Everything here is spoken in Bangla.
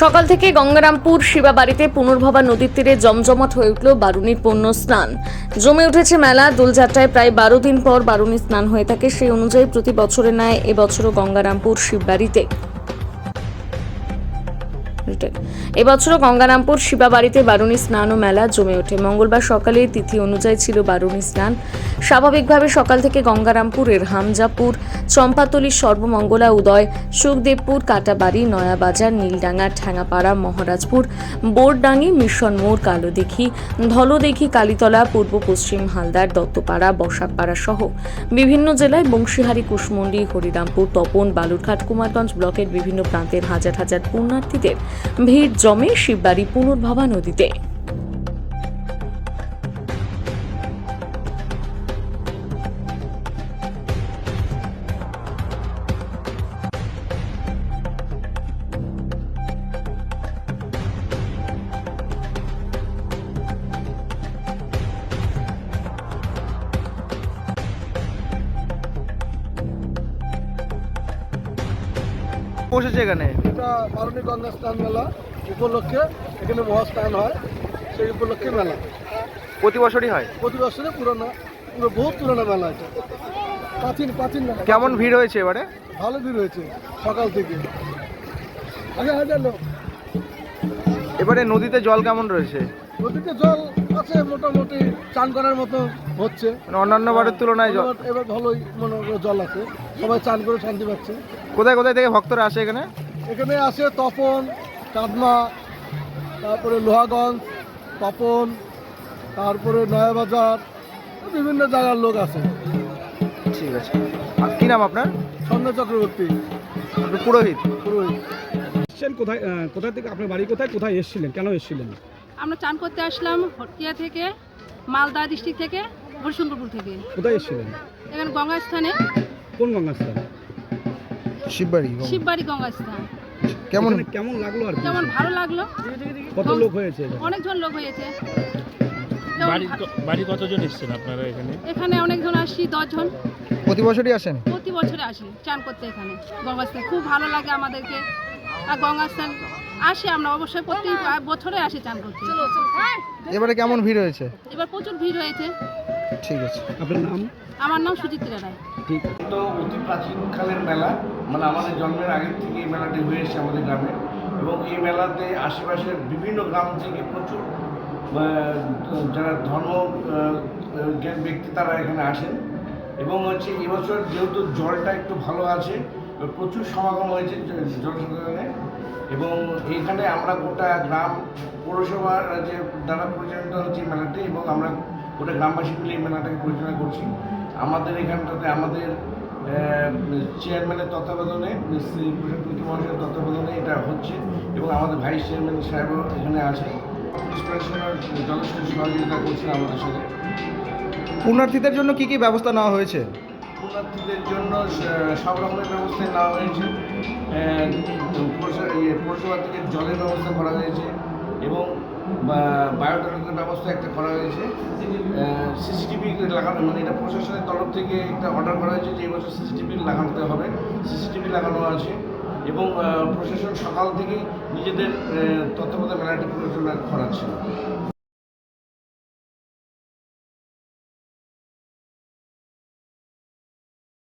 সকাল থেকে গঙ্গারামপুর শিবাবাড়িতে পুনর্ভবা নদীর তীরে জমজমাট হয়ে উঠল বারুণীর পূর্ণ স্নান। জমে উঠেছে মেলা। দোলযাত্রায় প্রায় 12 দিন পর বারুণী স্নান হয়ে থাকে। সেই অনুযায়ী প্রতি বছরের ন্যায় এবছরও গঙ্গারামপুর শিববাড়িতে শিবাবাড়িতে বারুণী স্নান ও মেলা জমে ওঠে। মঙ্গলবার সকালে তিথি অনুযায়ী ছিল বারুণী স্নান। স্বাভাবিকভাবে সকাল থেকে গঙ্গারামপুরের হামজাপুর, চম্পাতলি, সর্বমঙ্গলা, উদয়, সুখদেবপুর, কাটাবাড়ি, নয়াবাজার, নীলডাঙ্গা, ঠ্যাঙাপাড়া, মহারাজপুর, বোরডাঙ্গি, মিশন মোড়, কালোদিঘি, ধলদিঘি, কালীতলা, পূর্ব পশ্চিম হালদার, দত্তপাড়া, বসাকপাড়া সহ বিভিন্ন জেলায় বংশীহারি, কুশমন্ডি, হরিরামপুর, তপন, বালুরঘাট, কুমারগঞ্জ ব্লকের বিভিন্ন প্রান্তের হাজার হাজার পুণ্যার্থীদের ভিড় জমে শিববাড়ি পুনর্ভবা নদীতে। বসেছে এখানে এটা বারুণী গঙ্গা স্নান মেলা উপলক্ষে এখানে মহাস্নান হয়, সেই উপলক্ষে মেলা প্রতি বছরই হয়। প্রতি বছরে পুরো বহুত পুরোনো মেলা এটা, প্রাচীন মেলা। কেমন ভিড় হয়েছে এবারে? ভালো ভিড় হয়েছে সকাল থেকে, হাজার লোক। এবারে নদীতে জল কেমন রয়েছে? নদীতে জল আছে মোটামুটি, চান করার মতো হচ্ছে, মানে অন্যান্য বারের তুলনায় জল এবার ভালোই মনে হয় জল আছে, সবাই চান করে শান্তি পাচ্ছে। কোথায় কোথায় থেকে ভক্তরা আসে এখানে? এখানে আসে তপন, চাঁদমা, তারপরে লোহাগঞ্জ, তপন, তারপরে নয়াবাজার, বিভিন্ন জায়গার লোক আছে। ঠিক আছে। আর কি নাম আপনার? সঞ্জয় চক্রবর্তী। আপনি পুরোহিত? পুরোহিত। কোথায় থেকে আপনার বাড়ি কোথায় এসেছিলেন, কেন এসেছিলেন? আমরা চান করতে আসলাম হটকিয়া থেকে, মালদা ডিস্ট্রিক্ট থেকে, হরিশঙ্করপুর থেকে। কোথায় এসেছিলেন? এখানে গঙ্গা স্থানে। কোন গঙ্গা স্থান? শিববাড়ি গঙ্গা স্থান। কেমন লাগলো আর যেমন ভালো লাগলো। কত লোক হয়েছে? অনেকজন লোক হয়েছে। বাড়ি কতজন এসেছেন আপনারা এখানে? এখানে অনেকজন আসি, 10 জন। প্রতি বছরই আসেন? প্রতি বছরে আসি চান করতে এখানে গঙ্গা স্থানে। খুব ভালো লাগে আমাদেরকে। আর গঙ্গা স্থান আসি আমরা অবশ্যই প্রতি বছরে আসি চান করতে। এবারে কেমন ভিড় হয়েছে? এবার প্রচুর ভিড় হয়েছে। ঠিক আছে। আপনার নাম? আমার নাম সুচিত্রা রায়। ঠিক। তো অতি প্রাচীনকালের মেলা, মানে আমাদের জন্মের আগের থেকে এই মেলাটি হয়ে এসেছে আমাদের গ্রামে, এবং এই মেলাতে আশেপাশের বিভিন্ন গ্রাম থেকে প্রচুর যারা ধর্ম জ্ঞান ব্যক্তি তারা এখানে আসেন। এবং হচ্ছে এবছর যেহেতু জলটা একটু ভালো আছে, প্রচুর সমাগম হয়েছে জনসাধারণের, এবং এইখানে আমরা গোটা গ্রাম পৌরসভার যে দ্বারা পরিচালিত হচ্ছে এই মেলাটি, এবং আমরা গোটা গ্রামবাসী মিলে এই মেলাটাকে পরিচালনা করছি। আমাদের এখানটাতে আমাদের চেয়ারম্যানের তত্ত্বাবধানে, শ্রী প্রসাদ মহাশয়ের তত্ত্বাবধানে এটা হচ্ছে, এবং আমাদের ভাইস চেয়ারম্যান সাহেবও এখানে আছে। পুলিশ প্রশাসনের যথেষ্ট সহযোগিতা করছেন আমাদের সাথে। পুণ্যার্থীদের জন্য কি কি ব্যবস্থা নেওয়া হয়েছে? পুণ্যার্থীদের জন্য সব রকমের ব্যবস্থাই নেওয়া হয়েছে। পৌরসভা থেকে জলের ব্যবস্থা করা হয়েছে, এবং বায়োটয়লেটের ব্যবস্থা একটা করা হয়েছে। সিসিটিভি লাগানো, মানে এটা প্রশাসনের তরফ থেকে একটা অর্ডার করা হয়েছে যে এবছর সিসিটিভি লাগাতে হবে, সিসিটিভি লাগানো আছে। এবং প্রশাসন সকাল থেকে নিজেদের তত্ত্বাবধানে মেলাটি পরিচালনা করাচ্ছে।